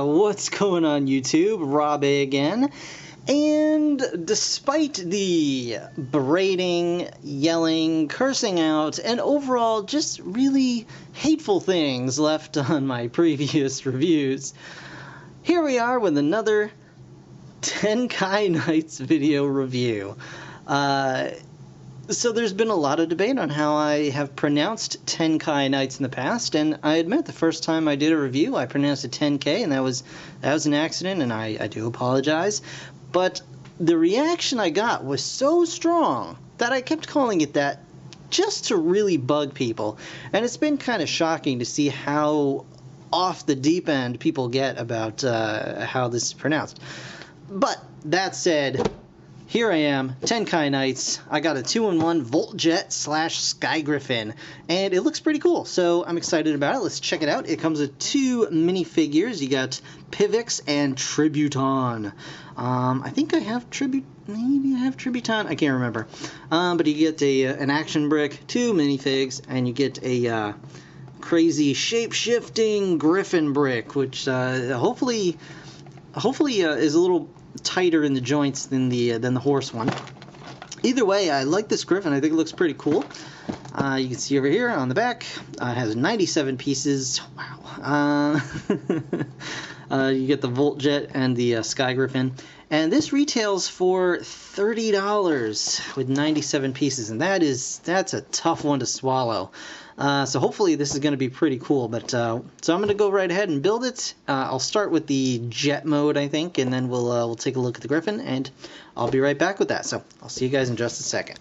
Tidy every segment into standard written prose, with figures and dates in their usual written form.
What's going on YouTube? Rob A again. And despite the berating, yelling, cursing out, and overall just really hateful things left on my previous reviews, here we are with another Tenkai Nights video review. So there's been a lot of debate on how I have pronounced Tenkai Nights in the past, and I admit the first time I did a review I pronounced it 10K, and that was an accident, and I do apologize. But the reaction I got was so strong that I kept calling it that just to really bug people, and it's been kind of shocking to see how off the deep end people get about how this is pronounced. But that said, here I am, Tenkai Nights. I got a 2-in-1 Voltjet / Sky Griffin, and it looks pretty cool, so I'm excited about it. Let's check it out. It comes with 2 minifigures. You got Pivix and Tributon. I think I have maybe I have Tributon, I can't remember. But you get an action brick, 2 minifigs, and you get a crazy shape-shifting Griffin brick, which hopefully is a little tighter in the joints than the horse one. Either way, I like this Griffin. I think it looks pretty cool. You can see over here on the back, it has 97 pieces. Wow. You get the Voltjet and the Sky Griffin, and this retails for $30 with 97 pieces, and that's a tough one to swallow. So hopefully this is going to be pretty cool. But so I'm going to go right ahead and build it. I'll start with the jet mode, I think, and then we'll take a look at the Griffin, and I'll be right back with that. So I'll see you guys in just a second.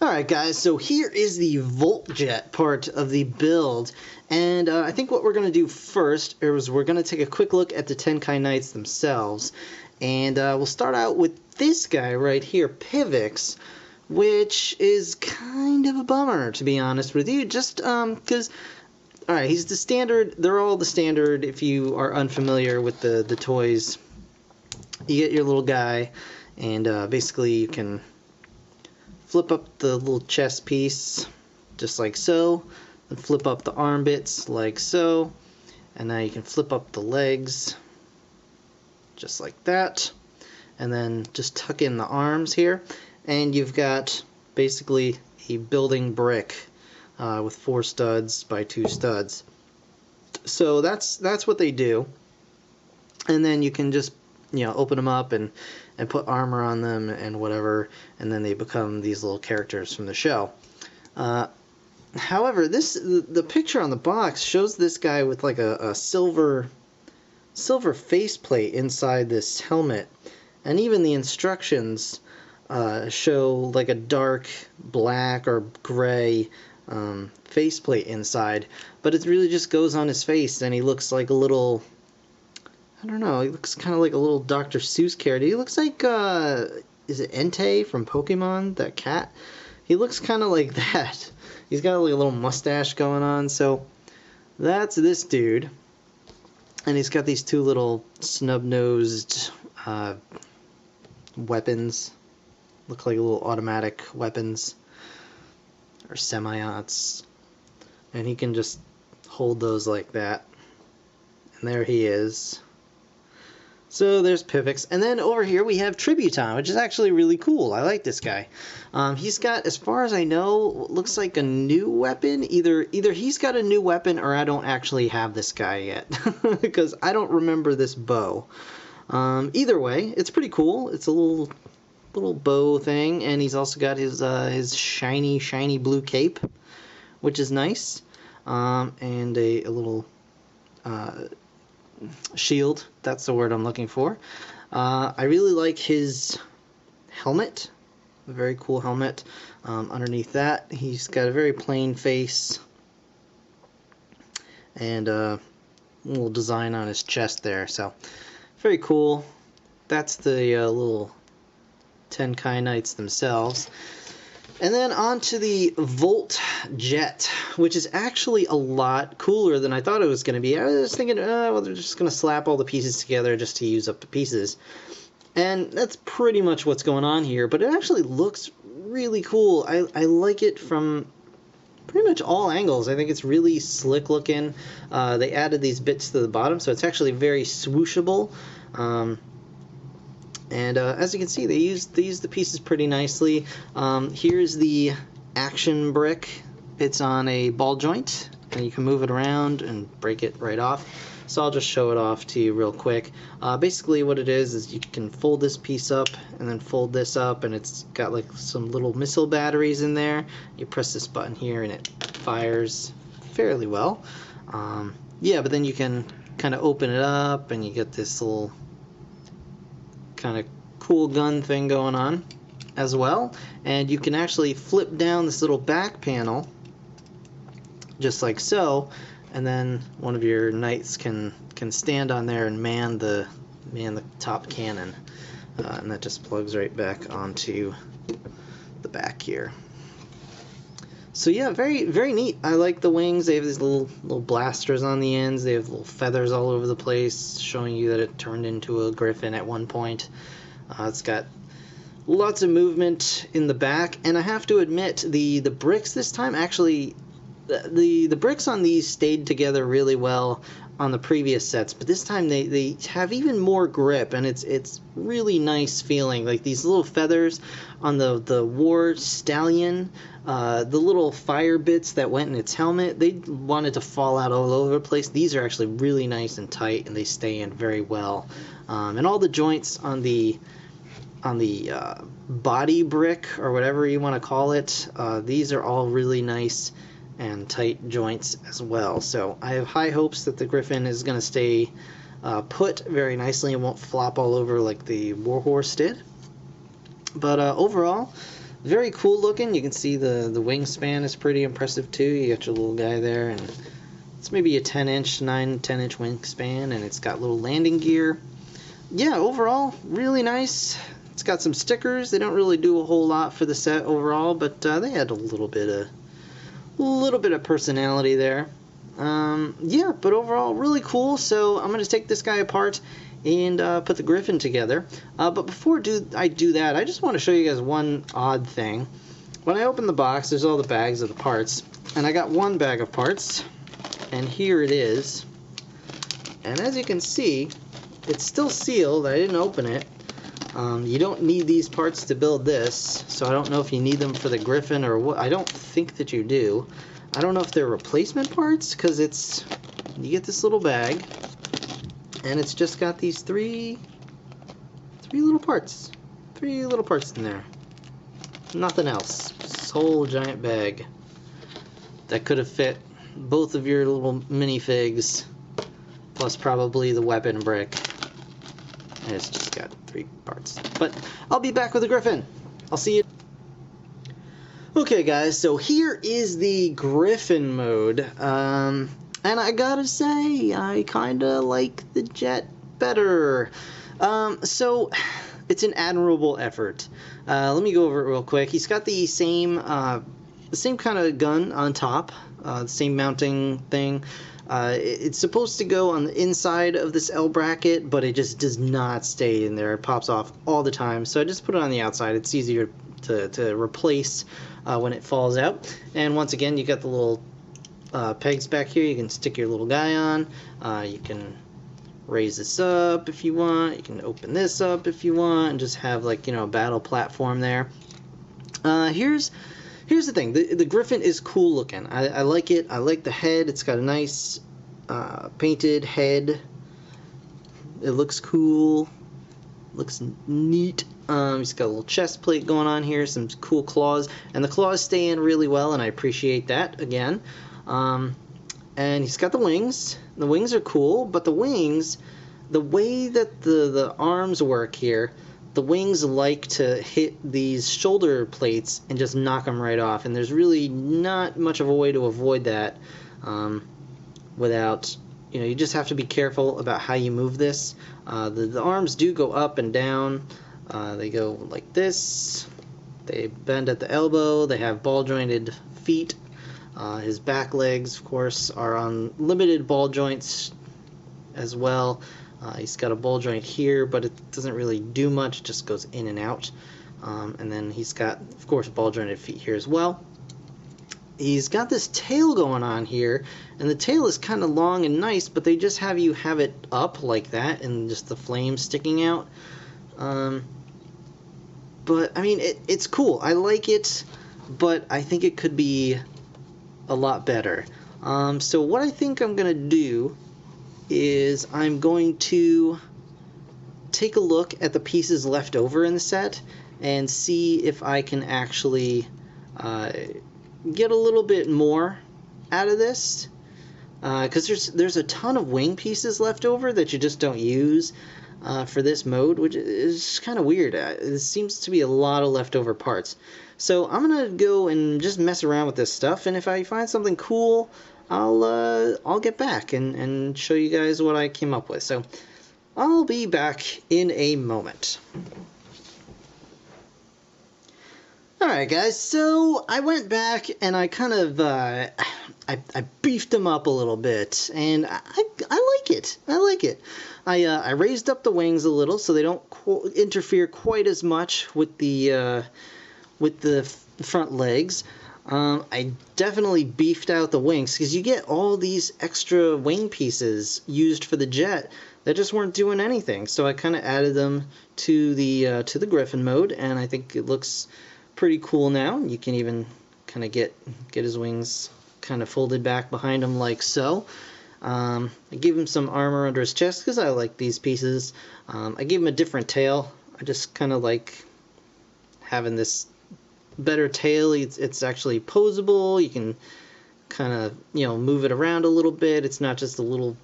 Alright guys, so here is the Voltjet part of the build, and I think what we're going to do first is we're going to take a quick look at the Tenkai Nights themselves, and we'll start out with this guy right here, Pivix, which is kind of a bummer, to be honest with you, just because, alright, he's the standard, they're all the standard if you are unfamiliar with the toys. You get your little guy, and basically you can flip up the little chest piece, just like so, and flip up the arm bits, like so, and now you can flip up the legs, just like that, and then just tuck in the arms here, and you've got basically a building brick with 4 studs by 2 studs. So that's what they do, and then you can just, you know, open them up and put armor on them and whatever, and then they become these little characters from the show. However, the picture on the box shows this guy with like a silver faceplate inside this helmet, and even the instructions show like a dark black or gray faceplate inside, but it really just goes on his face, and he looks like a little, I don't know, he looks kind of like a little Dr. Seuss character. He looks like, is it Entei from Pokemon, that cat? He looks kind of like that. He's got like a little mustache going on, so that's this dude. And he's got these 2 little snub-nosed weapons. Look like little automatic weapons, or semi-auts. And he can just hold those like that. And there he is. So there's Pivix, and then over here we have Tributon, which is actually really cool. I like this guy. He's got, as far as I know, looks like a new weapon. Either he's got a new weapon, or I don't actually have this guy yet, because I don't remember this bow. Either way, it's pretty cool. It's a little bow thing, and he's also got his shiny blue cape, which is nice, and a little shield, that's the word I'm looking for. I really like his helmet, a very cool helmet. Underneath that, he's got a very plain face, and a little design on his chest there, so very cool. That's the little Tenkai Nights themselves. And then on to the Volt Jet, which is actually a lot cooler than I thought it was going to be. I was thinking, well, they're just going to slap all the pieces together just to use up the pieces. And that's pretty much what's going on here, but it actually looks really cool. I like it from pretty much all angles. I think it's really slick looking. They added these bits to the bottom, so it's actually very swooshable. And as you can see, they used the pieces pretty nicely. Here's the action brick. It's on a ball joint, and you can move it around and break it right off. So I'll just show it off to you real quick. Basically what it is you can fold this piece up and then fold this up, and it's got like some little missile batteries in there. You press this button here and it fires fairly well. Yeah, but then you can kind of open it up and you get this little kind of cool gun thing going on as well. And you can actually flip down this little back panel just like so, and then one of your knights can stand on there and man the top cannon, and that just plugs right back onto the back here. So yeah, very very neat. I like the wings. They have these little blasters on the ends. They have little feathers all over the place, showing you that it turned into a Griffin at one point. It's got lots of movement in the back, and I have to admit the bricks this time actually. The bricks on these stayed together really well on the previous sets, but this time they have even more grip, and it's really nice feeling. Like these little feathers on the war stallion, the little fire bits that went in its helmet, they wanted to fall out all over the place. These are actually really nice and tight, and they stay in very well. And all the joints on the body brick, or whatever you want to call it, these are all really nice and tight joints as well. So I have high hopes that the Griffin is going to stay put very nicely and won't flop all over like the Warhorse did. But overall, very cool looking. You can see the wingspan is pretty impressive too. You got your little guy there, and it's maybe a 10-inch wingspan, and it's got little landing gear. Yeah, overall, really nice. It's got some stickers. They don't really do a whole lot for the set overall, but they had a little bit of personality there. Yeah, but overall really cool. So I'm going to take this guy apart and put the Griffin together. But before I do that, I just want to show you guys one odd thing. When I open the box, there's all the bags of the parts, and I got one bag of parts, and here it is. And as you can see, it's still sealed. I didn't open it. You don't need these parts to build this, so I don't know if you need them for the Griffin or what. I don't think that you do. I don't know if they're replacement parts, because you get this little bag, and it's just got these three little parts. 3 little parts in there. Nothing else. This whole giant bag that could have fit both of your little minifigs, plus probably the weapon brick. And it's just got 3 parts. But I'll be back with the Griffin. I'll see you. Okay guys, so here is the Griffin mode. And I gotta say, I kinda like the jet better. So it's an admirable effort. Let me go over it real quick. He's got the same kind of gun on top, the same mounting thing. It's supposed to go on the inside of this L bracket, but it just does not stay in there. It pops off all the time, so I just put it on the outside. It's easier to replace when it falls out. And once again, you got the little pegs back here. You can stick your little guy on. You can raise this up if you want. You can open this up if you want, and just have, like, a battle platform there. Here's the thing. The Griffin is cool looking. I like it. I like the head. It's got a nice painted head. It looks cool. Looks neat. He's got a little chest plate going on here. Some cool claws. And the claws stay in really well, and I appreciate that, again. And he's got the wings. The wings are cool, but the wings, the way that the arms work here, the wings like to hit these shoulder plates and just knock them right off, and there's really not much of a way to avoid that without, you just have to be careful about how you move this. The arms do go up and down. They go like this, They bend at the elbow, they have ball jointed feet. His back legs, of course, are on limited ball joints as well. He's got a ball joint here, but it doesn't really do much, it just goes in and out. And then he's got, of course, ball jointed feet here as well. He's got this tail going on here, and the tail is kind of long and nice, but they just have you have it up like that and just the flames sticking out. But I mean, it's cool. I like it, but I think it could be a lot better. So what I think I'm gonna do is I'm going to take a look at the pieces left over in the set and see if I can actually get a little bit more out of this, because there's a ton of wing pieces left over that you just don't use for this mode, which is kind of weird. It seems to be a lot of leftover parts. So I'm gonna go and just mess around with this stuff, and if I find something cool, I'll get back and show you guys what I came up with. So I'll be back in a moment. Alright guys, so I went back and I kind of I beefed them up a little bit, and I like it. I like it. I raised up the wings a little so they don't interfere quite as much with the front legs. I definitely beefed out the wings because you get all these extra wing pieces used for the jet that just weren't doing anything. So I kind of added them to the Griffin mode, and I think it looks pretty cool now. You can even kind of get his wings kind of folded back behind him like so. I gave him some armor under his chest because I like these pieces. I gave him a different tail. I just kind of like having this better tail. It's actually posable. You can kind of, move it around a little bit. It's not just a little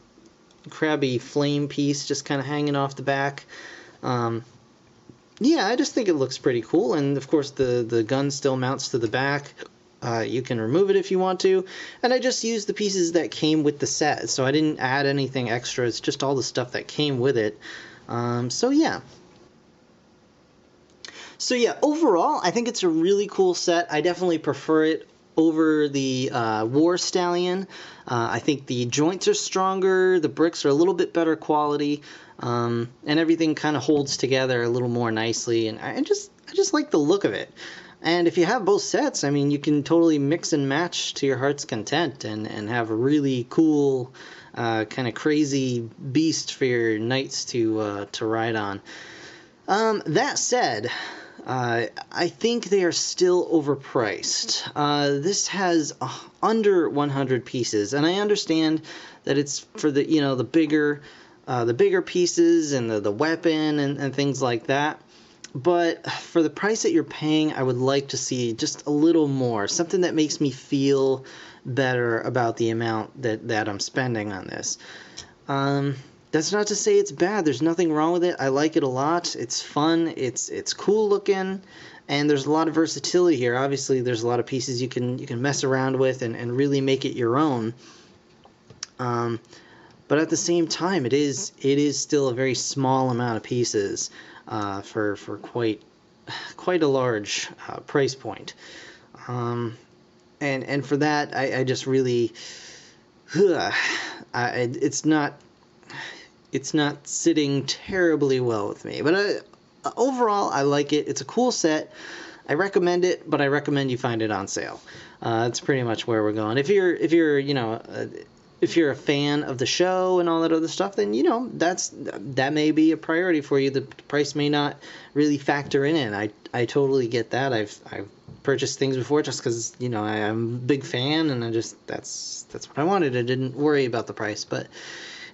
crabby flame piece just kind of hanging off the back. Yeah, I just think it looks pretty cool, and of course the gun still mounts to the back. You can remove it if you want to, and I just used the pieces that came with the set, so I didn't add anything extra. It's just all the stuff that came with it. So yeah, overall I think it's a really cool set. I definitely prefer it over the War Stallion. I think the joints are stronger, the bricks are a little bit better quality, and everything kind of holds together a little more nicely, and I just like the look of it. And if you have both sets, I mean, you can totally mix and match to your heart's content and have a really cool kind of crazy beast for your knights to ride on. That said, I think they are still overpriced. This has under 100 pieces, and I understand that it's for the the bigger pieces and the weapon and things like that. But for the price that you're paying, I would like to see just a little more, something that makes me feel better about the amount that I'm spending on this. That's not to say it's bad. There's nothing wrong with it. I like it a lot. It's fun. It's cool looking, and there's a lot of versatility here. Obviously, there's a lot of pieces you can mess around with and really make it your own. But at the same time, it is still a very small amount of pieces for quite a large price point. And for that, I just really it's not sitting terribly well with me. But overall, I like it. It's a cool set. I recommend it, but I recommend you find it on sale. That's pretty much where we're going. If you're a fan of the show and all that other stuff, then that may be a priority for you. The price may not really factor in it. I totally get that. I've purchased things before just because I'm a big fan, and that's what I wanted. I didn't worry about the price. But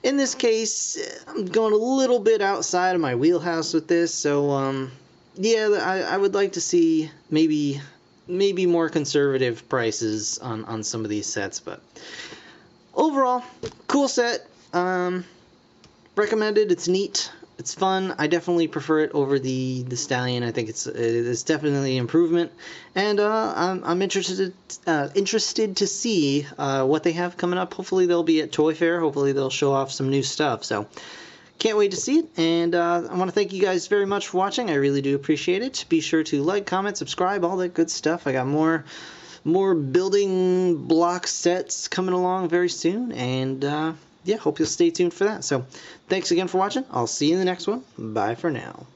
in this case, I'm going a little bit outside of my wheelhouse with this. So yeah, I would like to see maybe more conservative prices on some of these sets, but overall, cool set. Recommended. It's neat. It's fun. I definitely prefer it over the Stallion. I think it's definitely an improvement, and I'm interested to see what they have coming up. Hopefully they'll be at Toy Fair. Hopefully they'll show off some new stuff. So can't wait to see it, and I want to thank you guys very much for watching. I really do appreciate it. Be sure to like, comment, subscribe, all that good stuff. I got more building block sets coming along very soon, and yeah, hope you'll stay tuned for that. So thanks again for watching. I'll see you in the next one. Bye for now.